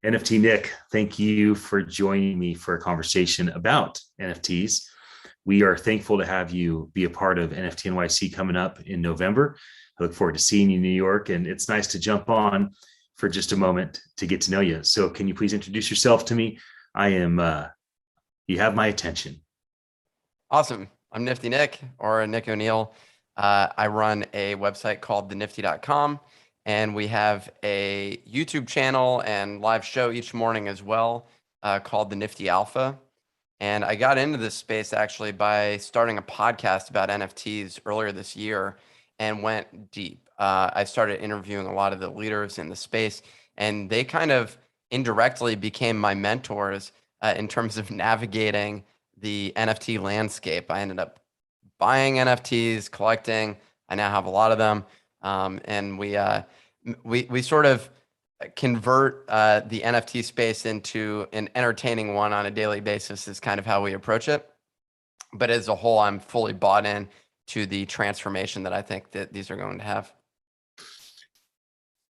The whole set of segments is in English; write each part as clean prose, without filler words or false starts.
NFT Nick, thank you for joining me for a conversation about NFTs. We are thankful to have you be a part of NFT NYC coming up in November. I look forward to seeing you in New York, and it's nice to jump on for just a moment to get to know you. So, can you please introduce yourself to me? I am, you have my attention. Awesome. I'm Nifty Nick, or Nick O'Neill. I run a website called thenifty.com, and we have a YouTube channel and live show each morning as well called The Nifty Alpha. And I got into this space actually by starting a podcast about NFTs earlier this year and went deep. I started interviewing a lot of the leaders in the space, and they kind of indirectly became my mentors in terms of navigating the NFT landscape. I ended up buying NFTs, collecting. I now have a lot of them, and we sort of convert the NFT space into an entertaining one on a daily basis is kind of how we approach it. But as a whole, I'm fully bought in to the transformation that I think that these are going to have.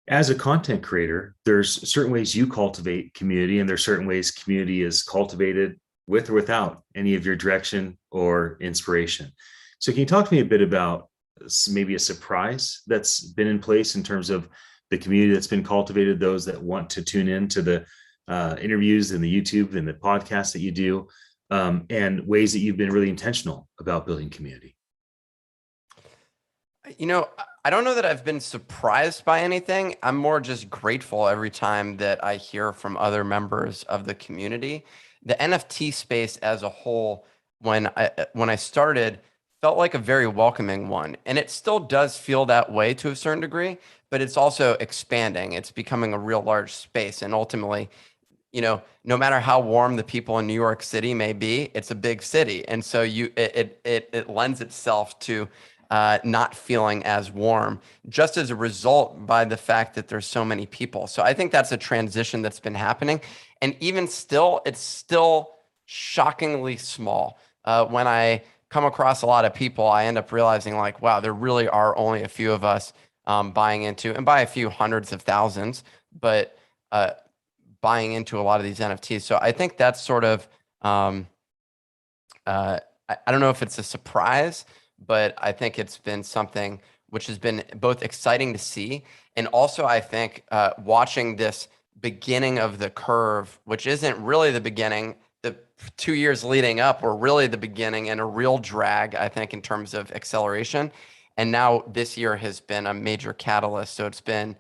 As a content creator, there's certain ways you cultivate community, and there's certain ways community is cultivated with or without any of your direction or inspiration. So can you talk to me a bit about maybe a surprise that's been in place in terms of the community that's been cultivated, those that want to tune in to the interviews and the YouTube and the podcasts that you do, and ways that you've been really intentional about building community? You know, I don't know that I've been surprised by anything. I'm more just grateful every time that I hear from other members of the community. The NFT space as a whole, when I started, felt like a very welcoming one, and it still does feel that way to a certain degree. But it's also expanding. It's becoming a real large space, and ultimately, no matter how warm the people in New York City may be, it's a big city, and so it lends itself to not feeling as warm, just as a result by the fact that there's so many people. So I think that's a transition that's been happening. And even still, it's still shockingly small. When I come across a lot of people, I end up realizing like, wow, there really are only a few of us buying into, and by a few hundreds of thousands, but buying into a lot of these NFTs. So I think that's sort of, I don't know if it's a surprise, but I think it's been something which has been both exciting to see, and also I think watching this beginning of the curve, which isn't really the beginning. The 2 years leading up were really the beginning and a real drag, I think, in terms of acceleration. And now this year has been a major catalyst. So it's been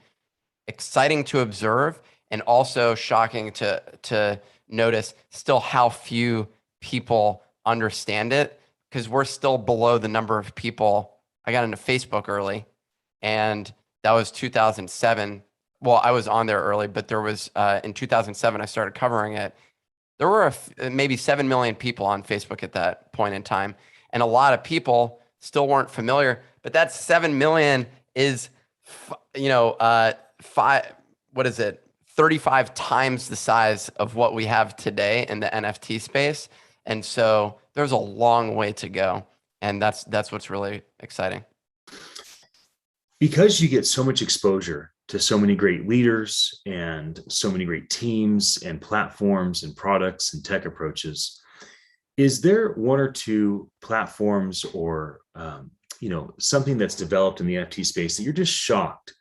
exciting to observe, and also shocking to notice still how few people understand it, because we're still below the number of people. I got into Facebook early, and that was 2007. Well, I was on there early, but there was in 2007 I started covering it. There were maybe 7 million people on Facebook at that point in time, and a lot of people still weren't familiar. But that 7 million is, what is it? 35 times the size of what we have today in the NFT space. And so there's a long way to go. And that's what's really exciting. Because you get so much exposure to so many great leaders and so many great teams and platforms and products and tech approaches, is there one or two platforms or something that's developed in the NFT space that you're just shocked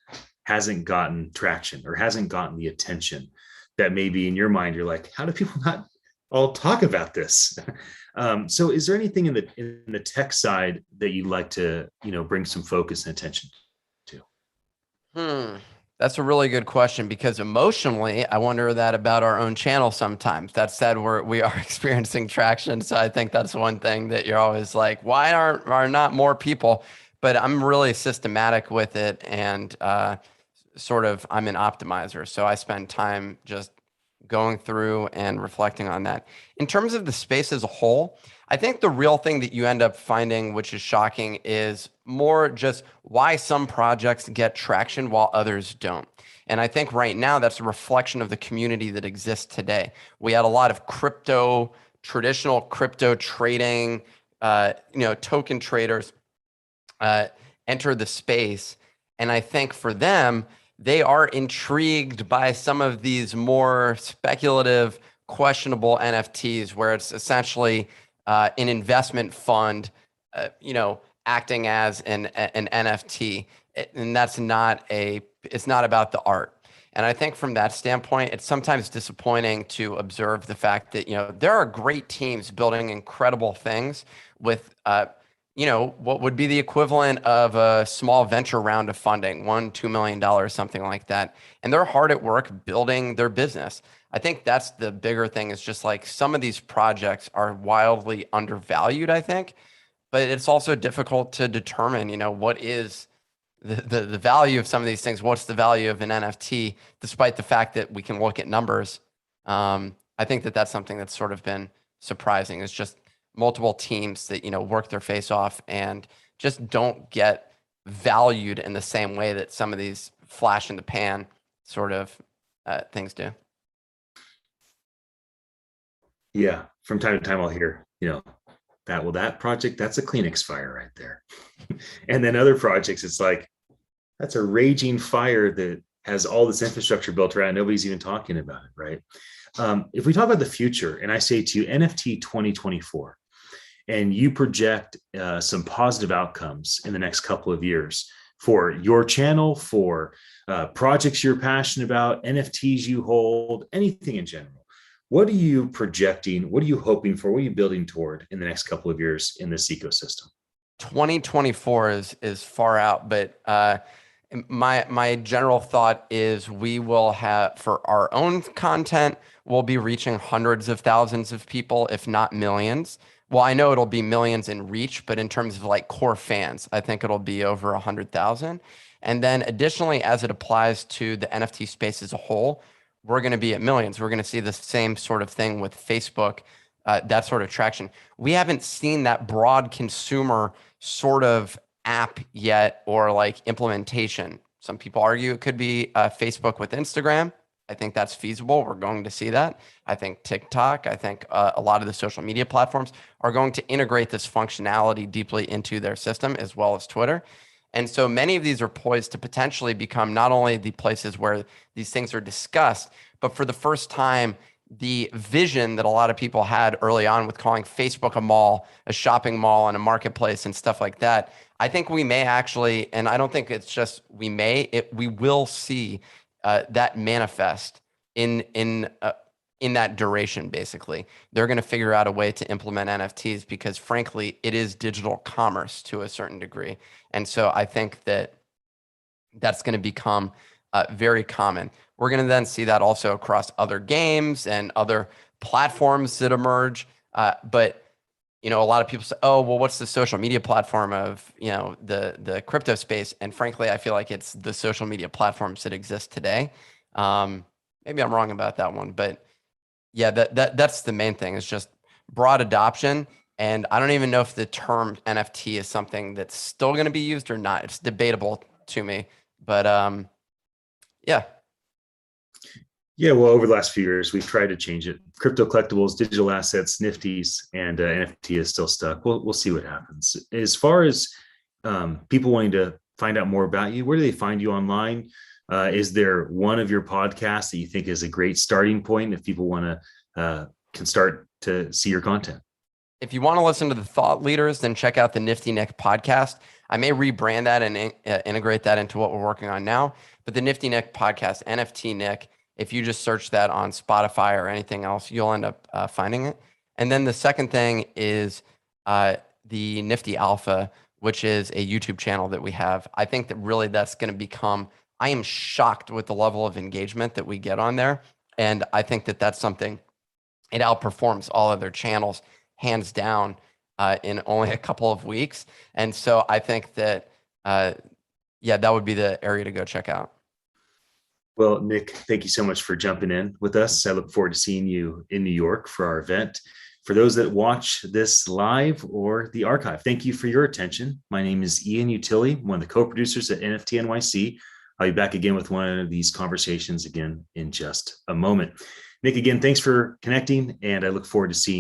hasn't gotten traction or hasn't gotten the attention that maybe in your mind you're like, how do people not all talk about this? So is there anything in the tech side that you'd like to bring some focus and attention to? That's a really good question, because emotionally, I wonder that about our own channel sometimes. That said, we are experiencing traction. So I think that's one thing that you're always like, why are not more people? But I'm really systematic with it, and I'm an optimizer. So I spend time just going through and reflecting on that. In terms of the space as a whole, I think the real thing that you end up finding, which is shocking, is more just why some projects get traction while others don't. And I think right now that's a reflection of the community that exists today. We had a lot of traditional crypto trading, token traders enter the space. And I think for them, they are intrigued by some of these more speculative, questionable NFTs, where it's essentially an investment fund, acting as an NFT, and it's not about the art. And I think from that standpoint, it's sometimes disappointing to observe the fact that, there are great teams building incredible things with, what would be the equivalent of a small venture round of funding, $2 million, something like that. And they're hard at work building their business. I think that's the bigger thing, is just like some of these projects are wildly undervalued, I think, but it's also difficult to determine, what is the value of some of these things. What's the value of an NFT, despite the fact that we can look at numbers? I think that that's something that's sort of been surprising. It's just multiple teams that, work their face off and just don't get valued in the same way that some of these flash in the pan sort of things do. Yeah, from time to time I'll hear, that project, that's a Kleenex fire right there. And then other projects, it's like, that's a raging fire that has all this infrastructure built around. Nobody's even talking about it, right? If we talk about the future, and I say to you, NFT 2024, and you project some positive outcomes in the next couple of years for your channel, for projects you're passionate about, NFTs you hold, anything in general, what are you projecting? What are you hoping for? What are you building toward in the next couple of years in this ecosystem? 2024 is far out, but my general thought is we will have, for our own content, we'll be reaching hundreds of thousands of people, if not millions. Well, I know it'll be millions in reach, but in terms of like core fans, I think it'll be over 100,000. And then additionally, as it applies to the NFT space as a whole, we're going to be at millions. We're going to see the same sort of thing with Facebook, that sort of traction. We haven't seen that broad consumer sort of app yet, or like implementation. Some people argue it could be Facebook with Instagram. I think that's feasible. We're going to see that. I think TikTok, I think a lot of the social media platforms are going to integrate this functionality deeply into their system, as well as Twitter. And so many of these are poised to potentially become not only the places where these things are discussed, but for the first time, the vision that a lot of people had early on with calling Facebook a mall, a shopping mall, and a marketplace and stuff like that. I think we may actually, and I don't think it's just we will see that manifest in that duration. Basically, they're going to figure out a way to implement NFTs because, frankly, it is digital commerce to a certain degree, and so I think that that's going to become very common. We're going to then see that also across other games and other platforms that emerge. But a lot of people say, "Oh, well, what's the social media platform of the crypto space?" And frankly, I feel like it's the social media platforms that exist today. Maybe I'm wrong about that one, but yeah, that's the main thing. It's just broad adoption. And I don't even know if the term NFT is something that's still going to be used or not. It's debatable to me, but yeah. Yeah, well, over the last few years, we've tried to change it. Crypto collectibles, digital assets, Nifties, and NFT is still stuck. We'll see what happens. As far as people wanting to find out more about you, where do they find you online? Is there one of your podcasts that you think is a great starting point if people want to can start to see your content? If you want to listen to the thought leaders, then check out the Nifty Nick podcast. I may rebrand that and integrate that into what we're working on now. But the Nifty Nick podcast, NFT Nick, if you just search that on Spotify or anything else, you'll end up finding it. And then the second thing is the Nifty Alpha, which is a YouTube channel that we have. I think that really that's going to become, I am shocked with the level of engagement that we get on there. And I think that that's something, it outperforms all other channels, hands down, in only a couple of weeks. And so I think that, that would be the area to go check out. Well, Nick, thank you so much for jumping in with us. I look forward to seeing you in New York for our event. For those that watch this live or the archive, thank you for your attention. My name is Ian Utilli, one of the co-producers at NFT NYC. I'll be back again with one of these conversations again in just a moment. Nick, again, thanks for connecting, and I look forward to seeing